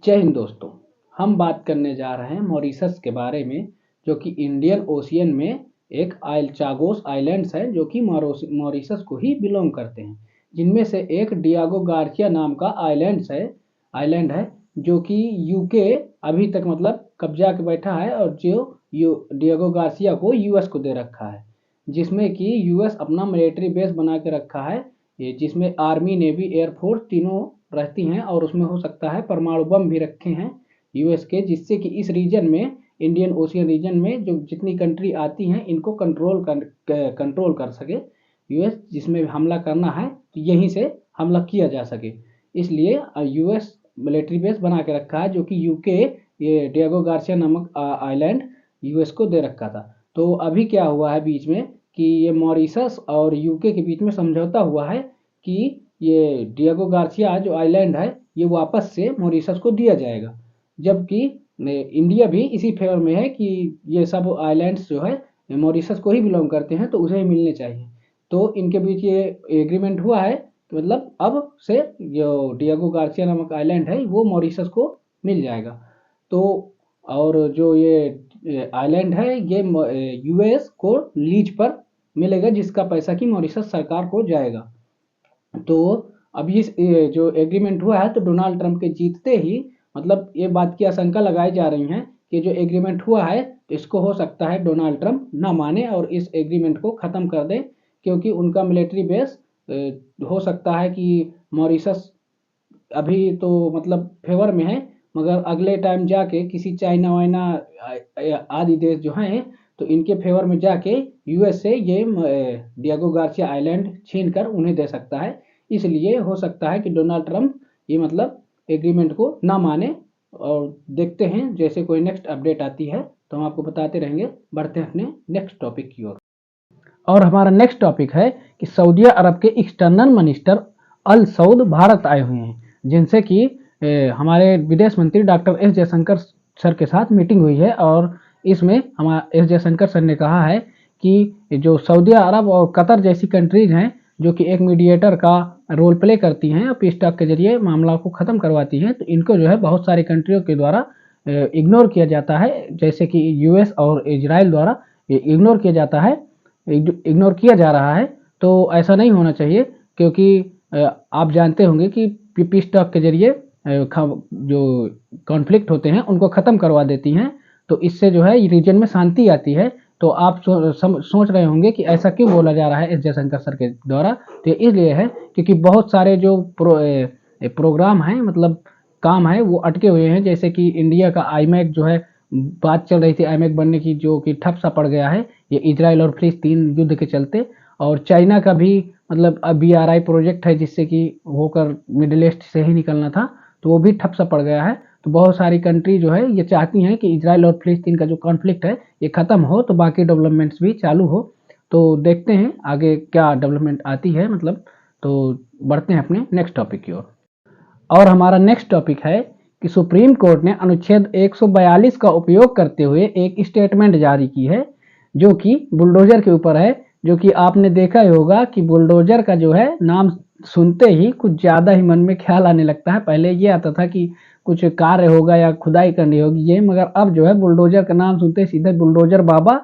जय हिंद दोस्तों। हम बात करने जा रहे हैं मॉरिशस के बारे में, जो कि इंडियन ओशियन में एक चागोस आइलैंड्स है, जो कि मॉरिशस को ही बिलोंग करते हैं। जिनमें से एक डियागो गार्सिया नाम का आइलैंड है, जो कि यूके अभी तक मतलब कब्जा के बैठा है, और जो डियागो गार्सिया को यूएस को दे रखा है। जिसमें कि यूएस अपना मिलिट्री बेस बना के रखा है, ये जिसमें आर्मी नेवी एयरफोर्स तीनों रहती हैं, और उसमें हो सकता है परमाणु बम भी रखे हैं यूएस के, जिससे कि इस रीजन में, इंडियन ओशियन रीजन में जो जितनी कंट्री आती हैं इनको कंट्रोल कर सके यूएस। जिसमें हमला करना है तो यहीं से हमला किया जा सके, इसलिए यूएस मिलिट्री बेस बना के रखा है, जो कि यूके ये डियागो गार्सिया नामक आइलैंड यूएस को दे रखा था। तो अभी क्या हुआ है बीच में कि ये मॉरिशस और यूके के बीच में समझौता हुआ है कि ये डियागो गार्सिया जो आइलैंड है ये वापस से मॉरिशस को दिया जाएगा। जबकि इंडिया भी इसी फेवर में है कि ये सब आइलैंड्स जो है मॉरिशस को ही बिलोंग करते हैं, तो उसे ही मिलने चाहिए। तो इनके बीच ये एग्रीमेंट हुआ है, तो मतलब अब से जो डियागो गार्सिया नामक आइलैंड है वो मॉरिशस को मिल जाएगा। तो और जो ये आइलैंड है ये यूएस को लीज पर मिलेगा, जिसका पैसा की मॉरिशस सरकार को जाएगा। तो अभी ये जो एग्रीमेंट हुआ है, तो डोनाल्ड ट्रंप के जीतते ही मतलब ये बात की आशंका लगाई जा रही है कि जो एग्रीमेंट हुआ है तो इसको हो सकता है डोनाल्ड ट्रंप ना माने और इस एग्रीमेंट को ख़त्म कर दे, क्योंकि उनका मिलिट्री बेस हो सकता है कि मॉरिशस अभी तो मतलब फेवर में है, मगर अगले टाइम जाके किसी चाइना वाइना आदि देश जो हैं तो इनके फेवर में जाके यूएस से ये डियागो गार्सिया आइलैंड छीन कर उन्हें दे सकता है। इसलिए हो सकता है कि डोनाल्ड ट्रंप ये मतलब एग्रीमेंट को ना माने। और देखते हैं जैसे कोई नेक्स्ट अपडेट आती है तो हम आपको बताते रहेंगे। बढ़ते हैं अपने नेक्स्ट टॉपिक की ओर। और हमारा नेक्स्ट टॉपिक है कि सऊदी अरब के एक्सटर्नल मिनिस्टर अल सऊद भारत आए हुए हैं, जिनसे कि हमारे विदेश मंत्री डॉक्टर एस जयशंकर सर के साथ मीटिंग हुई है। और इसमें हमारा एस जयशंकर सर ने कहा है कि जो सऊदी अरब और कतर जैसी कंट्रीज हैं, जो कि एक मीडिएटर का रोल प्ले करती हैं और पीस टॉक के जरिए मामला को ख़त्म करवाती हैं, तो इनको जो है बहुत सारी कंट्रियों के द्वारा इग्नोर किया जाता है, जैसे कि यूएस और इजराइल द्वारा इग्नोर किया जाता है, इग्नोर किया जा रहा है। तो ऐसा नहीं होना चाहिए, क्योंकि आप जानते होंगे कि पीस टॉक के जरिए जो कॉन्फ्लिक्ट होते हैं उनको ख़त्म करवा देती हैं, तो इससे जो है रीजन में शांति आती है। तो आप सोच रहे होंगे कि ऐसा क्यों बोला जा रहा है एस जयशंकर सर के द्वारा। तो इसलिए है क्योंकि बहुत सारे जो प्रोग्राम हैं, मतलब काम है, वो अटके हुए हैं। जैसे कि इंडिया का आईमैक जो है, बात चल रही थी आईमैक बनने की, जो कि ठप सा पड़ गया है ये इजराइल और फिलिस्तीन युद्ध के चलते। और चाइना का भी मतलब BRI प्रोजेक्ट है, जिससे कि होकर मिडिल ईस्ट से ही निकलना था, तो वो भी ठप सा पड़ गया है। तो बहुत सारी कंट्री जो है ये चाहती हैं कि इजराइल और फिलिस्तीन का जो कॉन्फ्लिक्ट है ये ख़त्म हो, तो बाकी डेवलपमेंट्स भी चालू हो। तो देखते हैं आगे क्या डेवलपमेंट आती है मतलब। तो बढ़ते हैं अपने नेक्स्ट टॉपिक की ओर। और हमारा नेक्स्ट टॉपिक है कि सुप्रीम कोर्ट ने अनुच्छेद 142 का उपयोग करते हुए एक स्टेटमेंट जारी की है, जो कि बुलडोजर के ऊपर है। जो कि आपने देखा ही होगा कि बुलडोजर का जो है नाम सुनते ही कुछ ज़्यादा ही मन में ख्याल आने लगता है। पहले ये आता था कि कुछ कार्य होगा या खुदाई करनी होगी ये, मगर अब जो है बुलडोजर का नाम सुनते ही सीधे बुलडोजर बाबा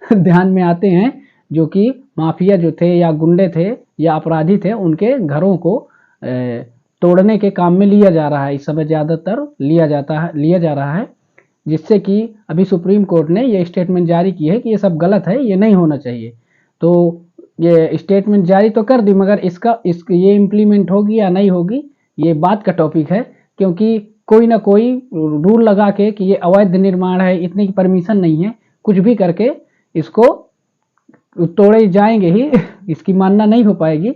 ध्यान में आते हैं, जो कि माफिया जो थे या गुंडे थे या अपराधी थे उनके घरों को तोड़ने के काम में लिया जा रहा है। इस समय ज़्यादातर लिया जा रहा है, जिससे कि अभी सुप्रीम कोर्ट ने ये स्टेटमेंट जारी की है कि ये सब गलत है, ये नहीं होना चाहिए। तो ये स्टेटमेंट जारी तो कर दी, मगर ये इम्प्लीमेंट होगी या नहीं होगी ये बात का टॉपिक है। क्योंकि कोई ना कोई रूल लगा के कि ये अवैध निर्माण है, इतनी की परमिशन नहीं है, कुछ भी करके इसको तोड़े जाएंगे ही इसकी मानना नहीं हो पाएगी।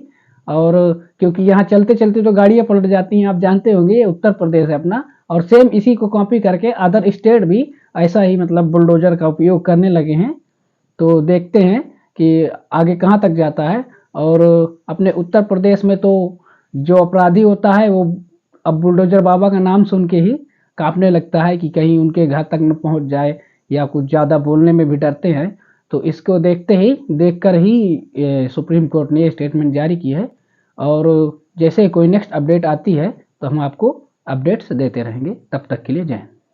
और क्योंकि यहाँ चलते चलते तो गाड़ियाँ पलट जाती हैं, आप जानते होंगे ये उत्तर प्रदेश है अपना, और सेम इसी को कॉपी करके अदर स्टेट भी ऐसा ही मतलब बुलडोजर का उपयोग करने लगे हैं। तो देखते हैं कि आगे कहाँ तक जाता है। और अपने उत्तर प्रदेश में तो जो अपराधी होता है वो अब बुलडोजर बाबा का नाम सुन के ही कांपने लगता है कि कहीं उनके घर तक न पहुंच जाए, या कुछ ज़्यादा बोलने में भी डरते हैं। तो इसको देखकर ही सुप्रीम कोर्ट ने ये स्टेटमेंट जारी की है। और जैसे कोई नेक्स्ट अपडेट आती है तो हम आपको अपडेट्स देते रहेंगे। तब तक के लिए जय हिंद।